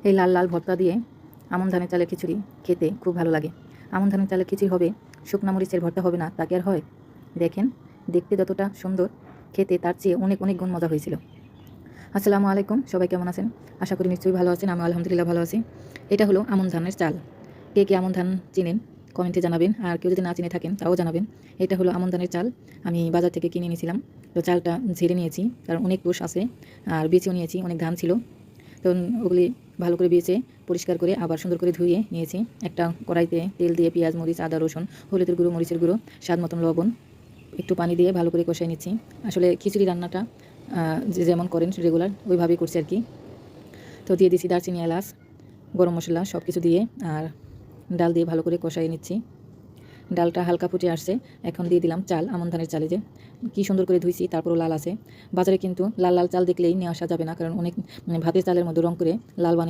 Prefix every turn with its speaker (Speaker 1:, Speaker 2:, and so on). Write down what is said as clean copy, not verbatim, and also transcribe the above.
Speaker 1: এই লাল লাল ভর্তা দিয়ে আমন ধানের চালের খিচুড়ি খেতে খুব ভালো লাগে। আমন ধানের চালের খিচুড়ি হবে, শুকনা মরিচের ভর্তা হবে না, তা কি আর হয়? দেখেন, দেখতে যতটা সুন্দর, খেতে তার চেয়ে অনেক অনেক গুণ মজা হয়েছিল। আসসালামু আলাইকুম, সবাই কেমন আছেন? আশা করি নিশ্চয়ই ভালো আছেন। আমি আলহামদুলিল্লাহ ভালো আছি। এটা হলো আমন ধানের চাল। কে কে আমন ধান চিনেন কমেন্টে জানাবেন, আর কেউ যদি না চিনে থাকেন তাও জানাবেন। এটা হলো আমন ধানের চাল। আমি বাজার থেকে কিনে নিয়েছিলাম। তো চালটা ঝেড়ে নিয়েছি, কারণ অনেক কোষ আছে, আর বেছেও নিয়েছি, অনেক ধান ছিল। তো ওগুলি ভালো করে বেছে পরিষ্কার করে আবার সুন্দর করে ধুয়ে নিয়েছি। একটা কড়াইতে তেল দিয়ে পেঁয়াজ, মরিচ, আদা, রসুন, হলুদের গুঁড়ো, মরিচের গুঁড়ো, স্বাদ মতন লবণ, একটু পানি দিয়ে ভালো করে কষিয়ে নিচ্ছি। আসলে খিচুড়ি রান্নাটা যে যেমন করেন রেগুলার ওইভাবেই করছি আর কি। তো দিয়ে দিচ্ছি দারচিনি, এলাচ, গরম মশলা সব কিছু দিয়ে, আর ডাল দিয়ে ভালো করে কষাই নিচ্ছি। ডালটা হালকা ফুটে আসছে, এখন দিয়ে দিলাম চাল, আমন ধানের চালে যে কী সুন্দর করে ধুইছি, তারপরও লাল আছে। বাজারে কিন্তু লাল লাল চাল দেখলেই নিয়ে আসা যাবে না, কারণ অনেক ভাতের চালের মধ্যে রং করে লাল বানিয়ে